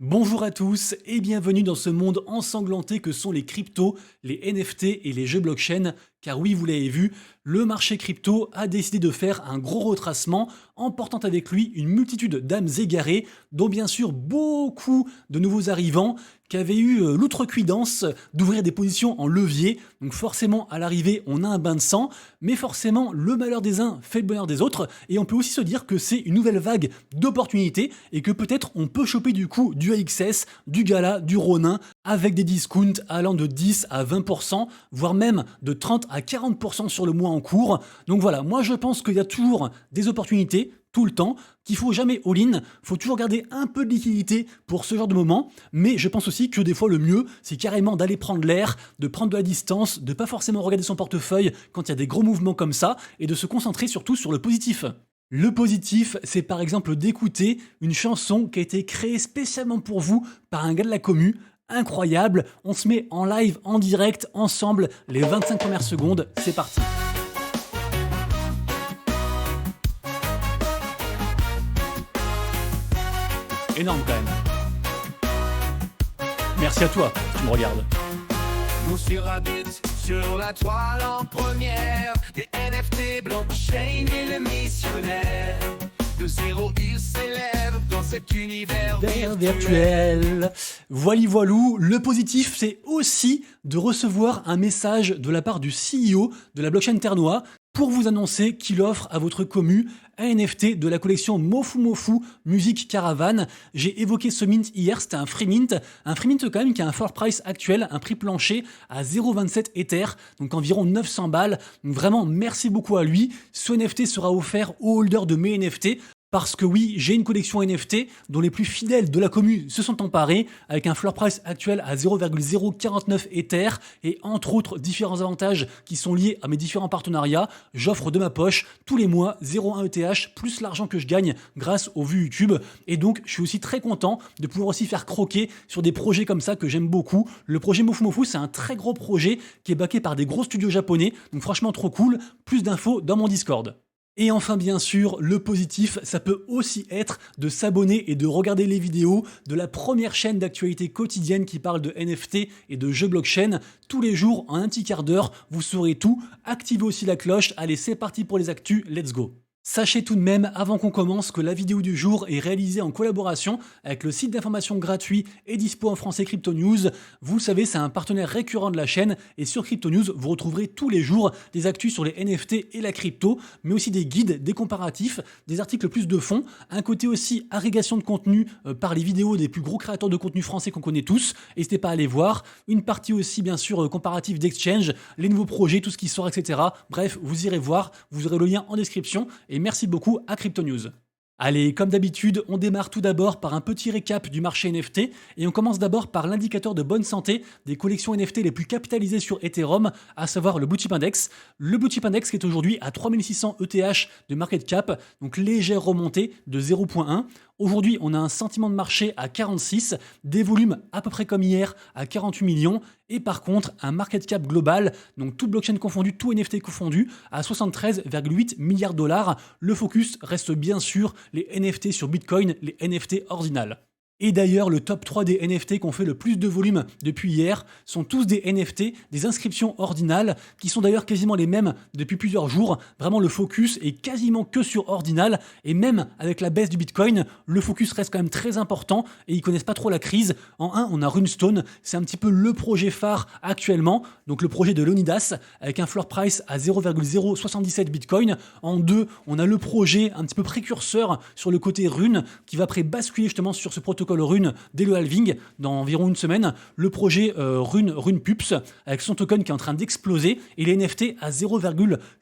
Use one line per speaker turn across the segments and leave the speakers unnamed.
Bonjour à tous et bienvenue dans ce monde ensanglanté que sont les cryptos, les NFT et les jeux blockchain. Car oui, vous l'avez vu, le marché crypto a décidé de faire un gros retracement, emportant avec lui une multitude d'âmes égarées, dont bien sûr beaucoup de nouveaux arrivants qui avaient eu l'outrecuidance d'ouvrir des positions en levier. Donc forcément, à l'arrivée, on a un bain de sang, mais forcément, le malheur des uns fait le bonheur des autres, et on peut aussi se dire que c'est une nouvelle vague d'opportunités, et que peut-être on peut choper du coup du AXS, du Gala, du Ronin, avec des discounts allant de 10 à 20%, voire même de 30 à 40% sur le mois en cours. Donc voilà, moi je pense qu'il y a toujours des opportunités, tout le temps, qu'il faut jamais all-in, faut toujours garder un peu de liquidité pour ce genre de moment, mais je pense aussi que des fois le mieux, c'est carrément d'aller prendre l'air, de prendre de la distance, de pas forcément regarder son portefeuille quand il y a des gros mouvements comme ça, et de se concentrer surtout sur le positif. Le positif, c'est par exemple d'écouter une chanson qui a été créée spécialement pour vous par un gars de la commu. Incroyable, on se met en live, en direct, ensemble, les 25 premières secondes, c'est parti. Énorme quand même. Merci à toi, tu me regardes.
Nous surhabitent sur la toile en première des NFT, blockchain et le missionnaire. De zéro, il s'élève dans cet univers virtuel.
Voilou, le positif, c'est aussi de recevoir un message de la part du CEO de la blockchain Ternois pour vous annoncer qu'il offre à votre commu un NFT de la collection Mofu Mofu Music Caravan. J'ai évoqué ce mint hier, c'était un free mint quand même qui a un floor price actuel, un prix plancher à 0,27 Ether, donc environ 900 balles. Donc vraiment, merci beaucoup à lui. Ce NFT sera offert aux holders de mes NFT. Parce que oui, j'ai une collection NFT dont les plus fidèles de la commu se sont emparés avec un floor price actuel à 0,049 Ether et entre autres différents avantages qui sont liés à mes différents partenariats. J'offre de ma poche tous les mois 0,1 ETH plus l'argent que je gagne grâce aux vues YouTube. Et donc, je suis aussi très content de pouvoir aussi faire croquer sur des projets comme ça que j'aime beaucoup. Le projet Mofu Mofu, c'est un très gros projet qui est backé par des gros studios japonais. Donc franchement, trop cool. Plus d'infos dans mon Discord. Et enfin, bien sûr, le positif, ça peut aussi être de s'abonner et de regarder les vidéos de la première chaîne d'actualité quotidienne qui parle de NFT et de jeux blockchain. Tous les jours, en un petit quart d'heure, vous saurez tout. Activez aussi la cloche. Allez, c'est parti pour les actus. Let's go! Sachez tout de même, avant qu'on commence, que la vidéo du jour est réalisée en collaboration avec le site d'information gratuit et dispo en français Crypto News. Vous le savez, c'est un partenaire récurrent de la chaîne et sur Crypto News, vous retrouverez tous les jours des actus sur les NFT et la crypto, mais aussi des guides, des comparatifs, des articles plus de fond, un côté aussi agrégation de contenu par les vidéos des plus gros créateurs de contenu français qu'on connaît tous. N'hésitez pas à aller voir. Une partie aussi, bien sûr, comparatif d'exchange, les nouveaux projets, tout ce qui sort, etc. Bref, vous irez voir, vous aurez le lien en description. Et merci beaucoup à Crypto News. Allez, comme d'habitude, on démarre tout d'abord par un petit récap du marché NFT et on commence d'abord par l'indicateur de bonne santé des collections NFT les plus capitalisées sur Ethereum, à savoir le Blue Chip Index. Le Blue Chip Index qui est aujourd'hui à 3600 ETH de market cap, donc légère remontée de 0,1. Aujourd'hui, on a un sentiment de marché à 46, des volumes à peu près comme hier à 48 millions et par contre un market cap global, donc tout blockchain confondu, tout NFT confondu, à 73,8 milliards de dollars. Le focus reste bien sûr les NFT sur Bitcoin, les NFT ordinales. Et d'ailleurs, le top 3 des NFT qui ont fait le plus de volume depuis hier sont tous des NFT, des inscriptions ordinales, qui sont d'ailleurs quasiment les mêmes depuis plusieurs jours. Vraiment, le focus est quasiment que sur ordinal. Et même avec la baisse du Bitcoin, le focus reste quand même très important et ils connaissent pas trop la crise. En 1, on a Runestone, c'est un petit peu le projet phare actuellement, donc le projet de Leonidas, avec un floor price à 0,077 Bitcoin. En 2, on a le projet un petit peu précurseur sur le côté Rune, qui va après basculer justement sur ce protocole Rune dès le halving dans environ une semaine, le projet Rune Pups avec son token qui est en train d'exploser et les NFT à 0,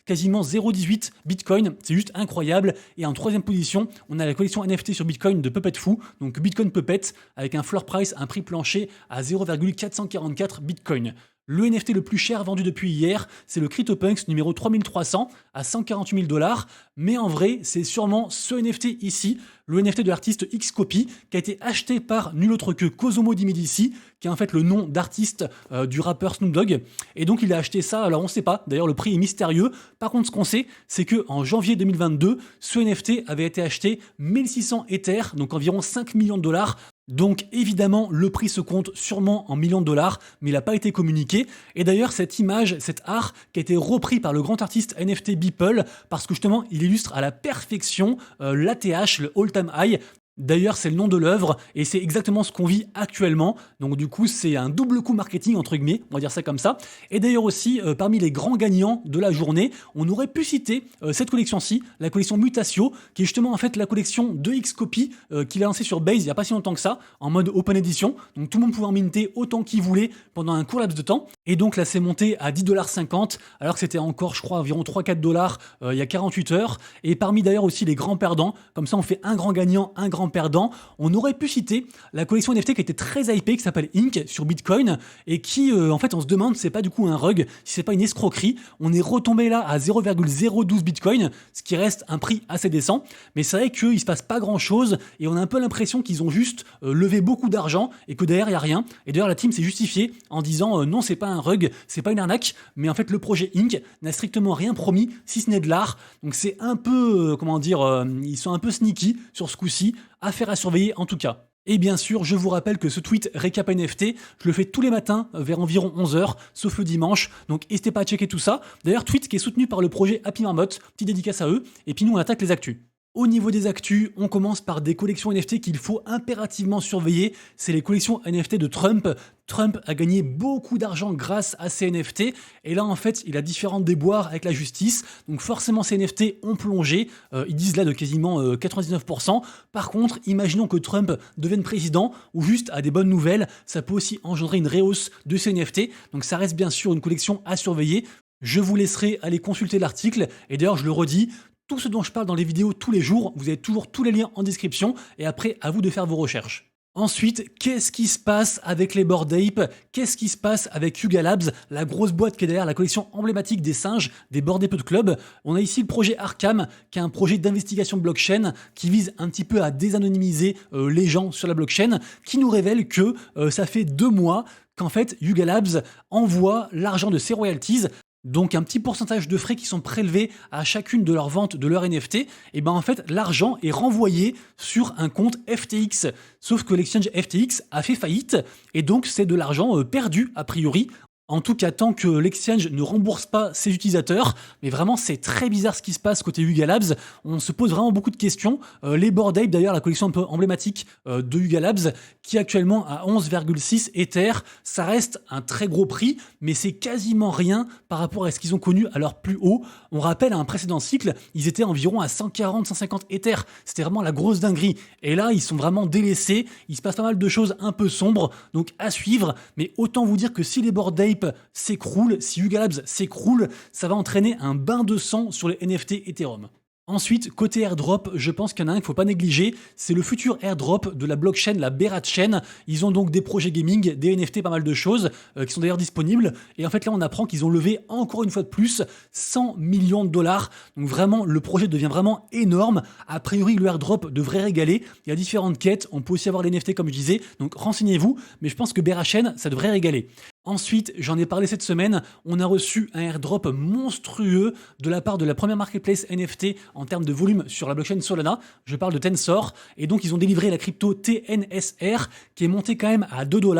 quasiment 0,18 Bitcoin, c'est juste incroyable. Et en troisième position, on a la collection NFT sur Bitcoin de Puppet Fou, donc Bitcoin Puppet avec un floor price, un prix plancher à 0,444 Bitcoin. Le NFT le plus cher vendu depuis hier, c'est le CryptoPunks numéro 3300 à 148 000 dollars. Mais en vrai, c'est sûrement ce NFT ici, le NFT de l'artiste Xcopy, qui a été acheté par nul autre que Cosmo Di Medici, qui est en fait le nom d'artiste du rappeur Snoop Dogg. Et donc il a acheté ça, alors on ne sait pas, d'ailleurs le prix est mystérieux. Par contre, ce qu'on sait, c'est qu'en janvier 2022, ce NFT avait été acheté 1600 Ether, donc environ 5 millions de dollars, Donc évidemment, le prix se compte sûrement en millions de dollars, mais il n'a pas été communiqué. Et d'ailleurs, cette image, cet art qui a été repris par le grand artiste NFT Beeple, parce que justement, il illustre à la perfection l'ATH, le all-time high. D'ailleurs, c'est le nom de l'œuvre et c'est exactement ce qu'on vit actuellement. Donc du coup, c'est un double coup marketing entre guillemets, on va dire ça comme ça. Et d'ailleurs aussi, parmi les grands gagnants de la journée, on aurait pu citer cette collection-ci, la collection Mutatio, qui est justement en fait la collection de Xcopy qu'il a lancée sur Base il n'y a pas si longtemps que ça, en mode open edition. Donc tout le monde pouvait en minter autant qu'il voulait pendant un court laps de temps. Et donc là, c'est monté à 10,50 $, alors que c'était encore, je crois, environ 3-4 dollars il y a 48 heures. Et parmi d'ailleurs aussi les grands perdants, comme ça on fait un grand gagnant, un grand perdant, on aurait pu citer la collection NFT qui était très hypée, qui s'appelle Ink sur Bitcoin, et qui, en fait, on se demande si c'est pas du coup un rug, si c'est pas une escroquerie. On est retombé là à 0,012 Bitcoin, ce qui reste un prix assez décent, mais c'est vrai qu'il se passe pas grand chose, et on a un peu l'impression qu'ils ont juste levé beaucoup d'argent, et que derrière il y a rien. Et d'ailleurs la team s'est justifiée en disant non, c'est pas un rug, c'est pas une arnaque, mais en fait le projet Ink n'a strictement rien promis, si ce n'est de l'art. Donc c'est un peu, comment dire, ils sont un peu sneaky sur ce coup-ci. Affaire à surveiller en tout cas. Et bien sûr, je vous rappelle que ce tweet récap NFT, je le fais tous les matins vers environ 11h, sauf le dimanche, donc n'hésitez pas à checker tout ça. D'ailleurs, tweet qui est soutenu par le projet Happy Marmot, petite dédicace à eux, et puis nous on attaque les actus. Au niveau des actus, on commence par des collections NFT qu'il faut impérativement surveiller. C'est les collections NFT de Trump. Trump a gagné beaucoup d'argent grâce à ces NFT. Et là, en fait, il a différents déboires avec la justice. Donc forcément, ces NFT ont plongé. Ils disent là de quasiment 99%. Par contre, imaginons que Trump devienne président ou juste a des bonnes nouvelles. Ça peut aussi engendrer une rehausse de ces NFT. Donc ça reste bien sûr une collection à surveiller. Je vous laisserai aller consulter l'article. Et d'ailleurs, je le redis, tout ce dont je parle dans les vidéos tous les jours, vous avez toujours tous les liens en description et après, à vous de faire vos recherches. Ensuite, qu'est-ce qui se passe avec les Bored Ape? Qu'est-ce qui se passe avec Yuga Labs, la grosse boîte qui est derrière la collection emblématique des singes des Bored Ape Club? On a ici le projet Arkham, qui est un projet d'investigation blockchain qui vise un petit peu à désanonymiser les gens sur la blockchain, qui nous révèle que ça fait 2 mois qu'en fait Yuga Labs envoie l'argent de ses royalties, donc un petit pourcentage de frais qui sont prélevés à chacune de leurs ventes de leurs NFT, et ben en fait l'argent est renvoyé sur un compte FTX. Sauf que l'exchange FTX a fait faillite, et donc c'est de l'argent perdu a priori. En tout cas, tant que l'exchange ne rembourse pas ses utilisateurs, mais vraiment c'est très bizarre ce qui se passe côté Yuga Labs, on se pose vraiment beaucoup de questions. Les Bored Ape, d'ailleurs la collection un peu emblématique de Yuga Labs, qui est actuellement à 11,6 Ether, ça reste un très gros prix, mais c'est quasiment rien par rapport à ce qu'ils ont connu à leur plus haut. On rappelle à un précédent cycle, ils étaient environ à 140-150 Ether, c'était vraiment la grosse dinguerie. Et là, ils sont vraiment délaissés, il se passe pas mal de choses un peu sombres, donc à suivre, mais autant vous dire que si les Bored Ape s'écroule, si Yuga Labs s'écroule, ça va entraîner un bain de sang sur les NFT Ethereum. Ensuite, côté airdrop, je pense qu'il y en a un qu'il ne faut pas négliger, c'est le futur airdrop de la blockchain, la Berat Chain. Ils ont donc des projets gaming, des NFT, pas mal de choses, qui sont d'ailleurs disponibles. Et en fait, là, on apprend qu'ils ont levé encore une fois de plus 100 millions de dollars. Donc vraiment, le projet devient vraiment énorme. A priori, le airdrop devrait régaler. Il y a différentes quêtes, on peut aussi avoir les NFT comme je disais, donc renseignez-vous. Mais je pense que Berat Chain, ça devrait régaler. Ensuite, j'en ai parlé cette semaine, on a reçu un airdrop monstrueux de la part de la première marketplace NFT en termes de volume sur la blockchain Solana. Je parle de Tensor. Et donc, ils ont délivré la crypto TNSR qui est montée quand même à 2 $.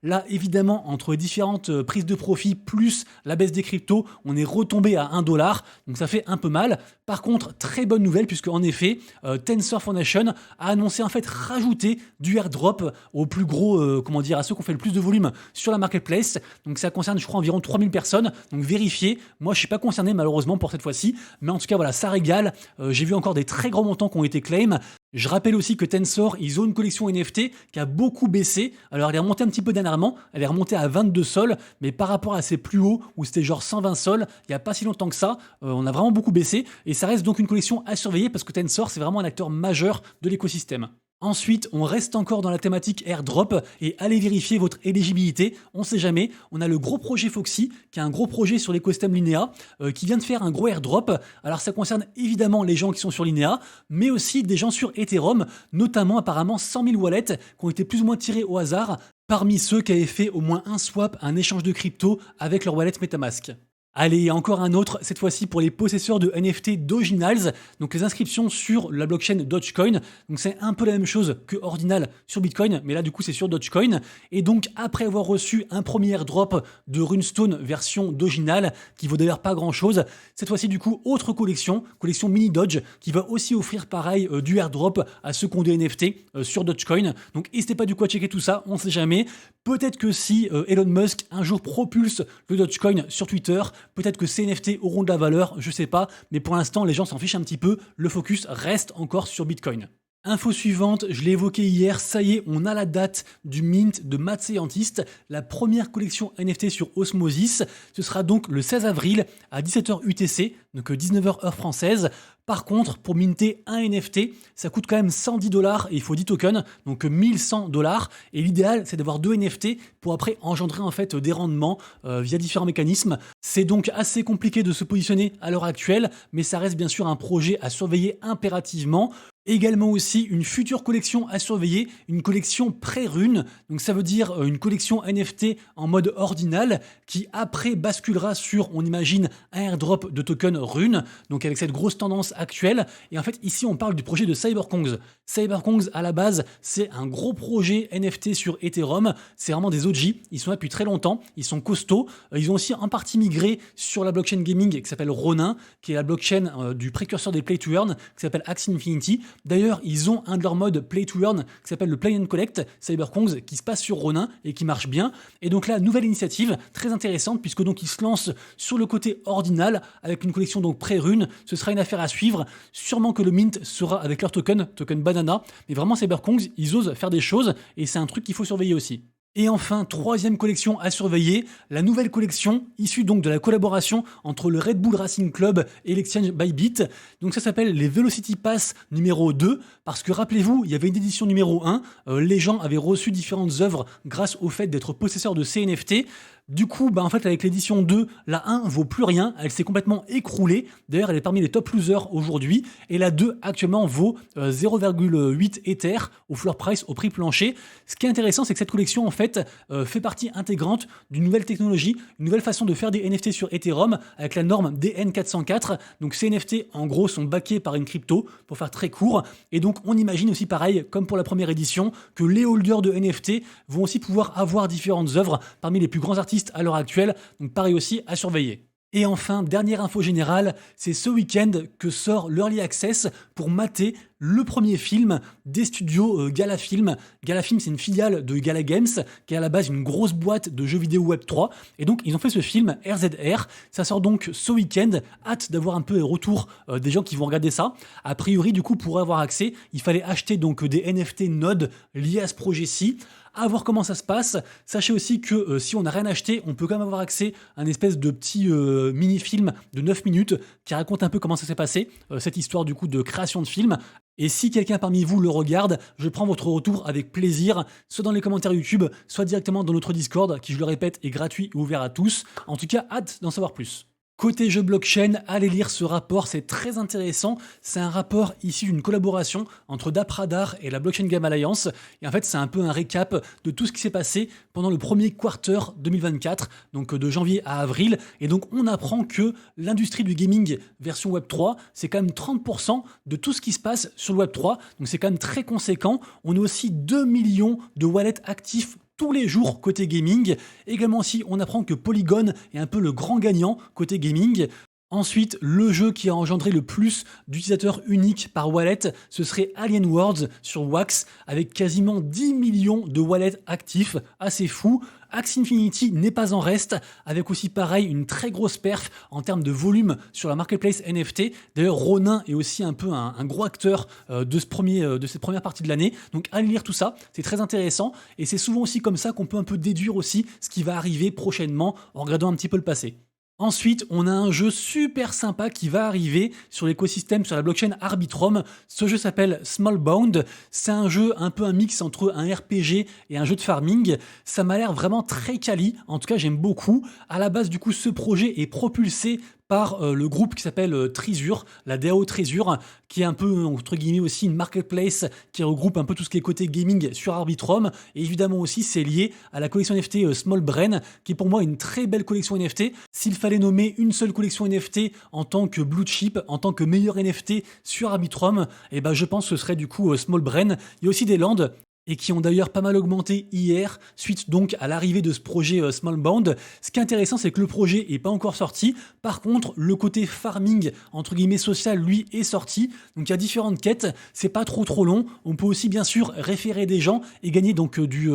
Là, évidemment, entre les différentes prises de profit plus la baisse des cryptos, on est retombé à 1 $. Donc, ça fait un peu mal. Par contre, très bonne nouvelle puisque en effet, Tensor Foundation a annoncé en fait rajouter du airdrop aux plus gros, comment dire, à ceux qui ont fait le plus de volume sur la marketplace. Donc ça concerne, je crois, environ 3000 personnes. Donc vérifiez. Moi, je ne suis pas concerné malheureusement pour cette fois-ci. Mais en tout cas, voilà, ça régale. J'ai vu encore des très gros montants qui ont été claim. Je rappelle aussi que Tensor, ils ont une collection NFT qui a beaucoup baissé. Alors, elle est remontée un petit peu dernièrement. Elle est remontée à 22 sols. Mais par rapport à ses plus hauts, où c'était genre 120 sols, il n'y a pas si longtemps que ça, on a vraiment beaucoup baissé. Et ça reste donc une collection à surveiller parce que Tensor, c'est vraiment un acteur majeur de l'écosystème. Ensuite, on reste encore dans la thématique airdrop et allez vérifier votre éligibilité. On ne sait jamais. On a le gros projet Foxy, qui est un gros projet sur l'écosystème Linea, qui vient de faire un gros airdrop. Alors, ça concerne évidemment les gens qui sont sur Linea, mais aussi des gens sur Ethereum, notamment apparemment 100 000 wallets qui ont été plus ou moins tirés au hasard parmi ceux qui avaient fait au moins un swap, un échange de crypto avec leur wallet MetaMask. Allez, encore un autre, cette fois-ci pour les possesseurs de NFT d'Originals, donc les inscriptions sur la blockchain Dogecoin. Donc c'est un peu la même chose que Ordinal sur Bitcoin, mais là du coup c'est sur Dogecoin. Et donc après avoir reçu un premier airdrop de Runestone version d'Original, qui vaut d'ailleurs pas grand-chose, cette fois-ci du coup autre collection Mini Doge, qui va aussi offrir pareil du airdrop à ceux qui ont des NFT sur Dogecoin. Donc n'hésitez pas du coup à checker tout ça, on ne sait jamais. Peut-être que si Elon Musk un jour propulse le Dogecoin sur Twitter, peut-être que ces NFT auront de la valeur, je sais pas, mais pour l'instant les gens s'en fichent un petit peu, le focus reste encore sur Bitcoin. Info suivante, je l'ai évoqué hier, ça y est, on a la date du mint de Mad Scientist, la première collection NFT sur Osmosis. Ce sera donc le 16 avril à 17h UTC, donc 19h heure française. Par contre, pour minter un NFT, ça coûte quand même $110 et il faut 10 tokens, donc $1100. Et l'idéal, c'est d'avoir 2 NFT pour après engendrer en fait des rendements via différents mécanismes. C'est donc assez compliqué de se positionner à l'heure actuelle, mais ça reste bien sûr un projet à surveiller impérativement. Également aussi une future collection à surveiller, une collection pré-rune, donc ça veut dire une collection NFT en mode ordinal qui après basculera sur, on imagine, un airdrop de token rune, donc avec cette grosse tendance actuelle. Et en fait ici on parle du projet de Cyberkongs. Cyberkongs à la base c'est un gros projet NFT sur Ethereum, c'est vraiment des OG, ils sont là depuis très longtemps, ils sont costauds, ils ont aussi en partie migré sur la blockchain gaming qui s'appelle Ronin, qui est la blockchain du précurseur des Play to Earn, qui s'appelle Axie Infinity. D'ailleurs, ils ont un de leurs modes Play to Earn qui s'appelle le Play and Collect, Cyberkongs, qui se passe sur Ronin et qui marche bien. Et donc là, nouvelle initiative très intéressante puisque donc ils se lancent sur le côté ordinal avec une collection donc pré-rune. Ce sera une affaire à suivre. Sûrement que le mint sera avec leur token Banana. Mais vraiment, Cyberkongs, ils osent faire des choses et c'est un truc qu'il faut surveiller aussi. Et enfin, troisième collection à surveiller, la nouvelle collection issue donc de la collaboration entre le Red Bull Racing Club et l'exchange Bybit. Donc ça s'appelle les Velocity Pass numéro 2, parce que rappelez-vous, il y avait une édition numéro 1, les gens avaient reçu différentes œuvres grâce au fait d'être possesseurs de ces NFT. Du coup, en fait, avec l'édition 2, la 1 vaut plus rien, elle s'est complètement écroulée. D'ailleurs, elle est parmi les top losers aujourd'hui. Et la 2, actuellement, vaut 0,8 Ether au floor price, au prix plancher. Ce qui est intéressant, c'est que cette collection, en fait, fait partie intégrante d'une nouvelle technologie, une nouvelle façon de faire des NFT sur Ethereum, avec la norme DN404. Donc, ces NFT, en gros, sont backés par une crypto, pour faire très court. Et donc, on imagine aussi, pareil, comme pour la première édition, que les holders de NFT vont aussi pouvoir avoir différentes œuvres parmi les plus grands artistes à l'heure actuelle, donc pareil aussi à surveiller. Et enfin, dernière info générale, c'est ce week-end que sort l'Early Access pour mater le premier film des studios Galafilm. Galafilm, c'est une filiale de Gala Games, qui est à la base une grosse boîte de jeux vidéo Web3. Et donc, ils ont fait ce film RZR. Ça sort donc ce week-end. Hâte d'avoir un peu les retours des gens qui vont regarder ça. A priori, du coup, pour avoir accès, il fallait acheter donc des NFT nodes liés à ce projet-ci. À voir comment ça se passe. Sachez aussi que si on n'a rien acheté, on peut quand même avoir accès à un espèce de petit mini-film de 9 minutes qui raconte un peu comment ça s'est passé, cette histoire du coup de création de film. Et si quelqu'un parmi vous le regarde, je prends votre retour avec plaisir, soit dans les commentaires YouTube, soit directement dans notre Discord, qui je le répète est gratuit et ouvert à tous. En tout cas, hâte d'en savoir plus. Côté jeu blockchain, allez lire ce rapport, c'est très intéressant. C'est un rapport issu d'une collaboration entre DappRadar et la Blockchain Game Alliance. Et en fait, c'est un peu un récap de tout ce qui s'est passé pendant le premier quarter 2024, donc de janvier à avril. Et donc, on apprend que l'industrie du gaming version Web3, c'est quand même 30% de tout ce qui se passe sur le Web3. Donc, c'est quand même très conséquent. On a aussi 2 millions de wallets actifs tous les jours côté gaming. Également aussi, on apprend que Polygon est un peu le grand gagnant côté gaming. Ensuite, le jeu qui a engendré le plus d'utilisateurs uniques par wallet, ce serait Alien Worlds sur Wax, avec quasiment 10 millions de wallets actifs, assez fou. Axie Infinity n'est pas en reste, avec aussi pareil une très grosse perf en termes de volume sur la marketplace NFT. D'ailleurs, Ronin est aussi un peu un gros acteur de cette première partie de l'année. Donc allez lire tout ça, c'est très intéressant. Et c'est souvent aussi comme ça qu'on peut un peu déduire aussi ce qui va arriver prochainement en regardant un petit peu le passé. Ensuite, on a un jeu super sympa qui va arriver sur l'écosystème, sur la blockchain Arbitrum. Ce jeu s'appelle Smallbound. C'est un jeu un peu un mix entre un RPG et un jeu de farming. Ça m'a l'air vraiment très quali. En tout cas, j'aime beaucoup. À la base, du coup, ce projet est propulsé par le groupe qui s'appelle Treasure, la DAO Treasure, qui est un peu, entre guillemets, aussi une marketplace qui regroupe un peu tout ce qui est côté gaming sur Arbitrum. Et évidemment aussi, c'est lié à la collection NFT Small Brain, qui est pour moi une très belle collection NFT. S'il fallait nommer une seule collection NFT en tant que blue chip, en tant que meilleur NFT sur Arbitrum, eh ben je pense que ce serait du coup Small Brain. Il y a aussi des lands et qui ont d'ailleurs pas mal augmenté hier, suite donc à l'arrivée de ce projet Smallbound. Ce qui est intéressant, c'est que le projet n'est pas encore sorti. Par contre, le côté farming, entre guillemets social, lui, est sorti. Donc il y a différentes quêtes, c'est pas trop long. On peut aussi bien sûr référer des gens et gagner donc du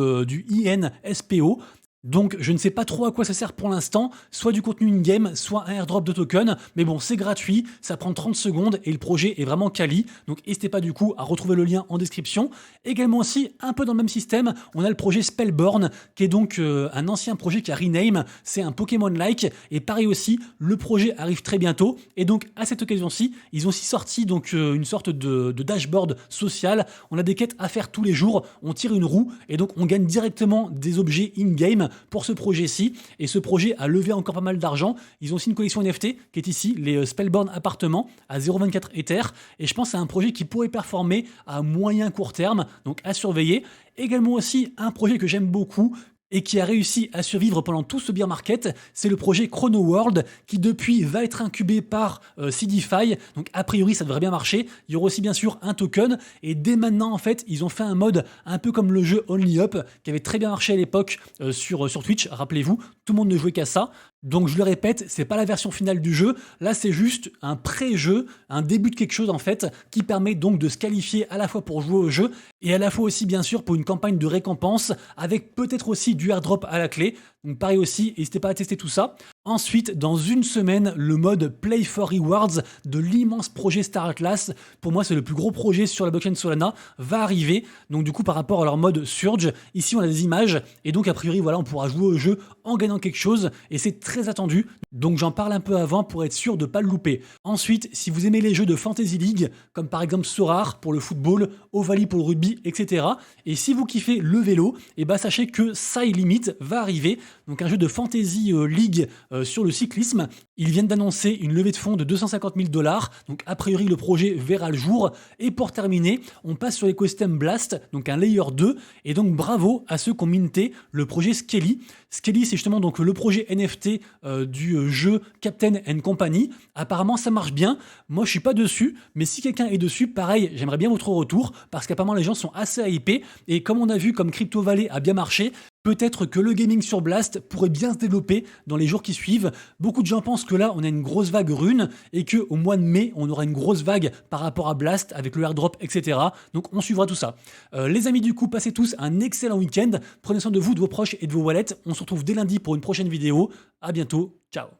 INSPO. Donc je ne sais pas trop à quoi ça sert pour l'instant, soit du contenu in-game, soit un airdrop de token, mais bon c'est gratuit, ça prend 30 secondes et le projet est vraiment quali, donc n'hésitez pas du coup à retrouver le lien en description. Également aussi, un peu dans le même système, on a le projet Spellborn, qui est donc un ancien projet qui a rename, c'est un Pokémon-like, et pareil aussi, le projet arrive très bientôt, et donc à cette occasion-ci, ils ont aussi sorti donc une sorte de dashboard social, on a des quêtes à faire tous les jours, on tire une roue, et donc on gagne directement des objets in-game, pour ce projet-ci, et ce projet a levé encore pas mal d'argent. Ils ont aussi une collection NFT qui est ici, les Spellborn Appartements à 0,24 Ether, et je pense que c'est un projet qui pourrait performer à moyen court terme, donc à surveiller. Également aussi un projet que j'aime beaucoup, et qui a réussi à survivre pendant tout ce bear market, c'est le projet Chrono World, qui depuis va être incubé par CDFI, donc a priori ça devrait bien marcher. Il y aura aussi bien sûr un token, et dès maintenant en fait ils ont fait un mode un peu comme le jeu Only Up, qui avait très bien marché à l'époque sur Twitch, rappelez-vous, tout le monde ne jouait qu'à ça. Donc je le répète, c'est pas la version finale du jeu, là c'est juste un pré-jeu, un début de quelque chose en fait, qui permet donc de se qualifier à la fois pour jouer au jeu, et à la fois aussi bien sûr pour une campagne de récompense, avec peut-être aussi du airdrop à la clé. Donc pareil aussi, n'hésitez pas à tester tout ça. Ensuite, dans une semaine, le mode Play for Rewards de l'immense projet Star Atlas, pour moi c'est le plus gros projet sur la blockchain Solana, va arriver. Donc du coup par rapport à leur mode Surge, ici on a des images, et donc a priori voilà on pourra jouer au jeu en gagnant quelque chose, et c'est très attendu. Donc j'en parle un peu avant pour être sûr de ne pas le louper. Ensuite, si vous aimez les jeux de Fantasy League, comme par exemple Sorare pour le football, Ovalie pour le rugby, etc. Et si vous kiffez le vélo, et bah sachez que Side Limit va arriver, donc un jeu de Fantasy League sur le cyclisme. Ils viennent d'annoncer une levée de fonds de 250 000 $, donc a priori le projet verra le jour. Et pour terminer, on passe sur l'écosystème Blast, donc un layer 2, et donc bravo à ceux qui ont minté le projet Skelly. Skelly, c'est justement donc le projet NFT du jeu Captain and Company. Apparemment, ça marche bien. Moi, je suis pas dessus, mais si quelqu'un est dessus, pareil, j'aimerais bien votre retour, parce qu'apparemment, les gens sont assez hypés. Et comme on a vu, comme Crypto Valley a bien marché, peut-être que le gaming sur Blast pourrait bien se développer dans les jours qui suivent. Beaucoup de gens pensent que là, on a une grosse vague rune et qu'au mois de mai, on aura une grosse vague par rapport à Blast avec le airdrop, etc. Donc, on suivra tout ça. Les amis, du coup, passez tous un excellent week-end. Prenez soin de vous, de vos proches et de vos wallets. On se retrouve dès lundi pour une prochaine vidéo. À bientôt. Ciao.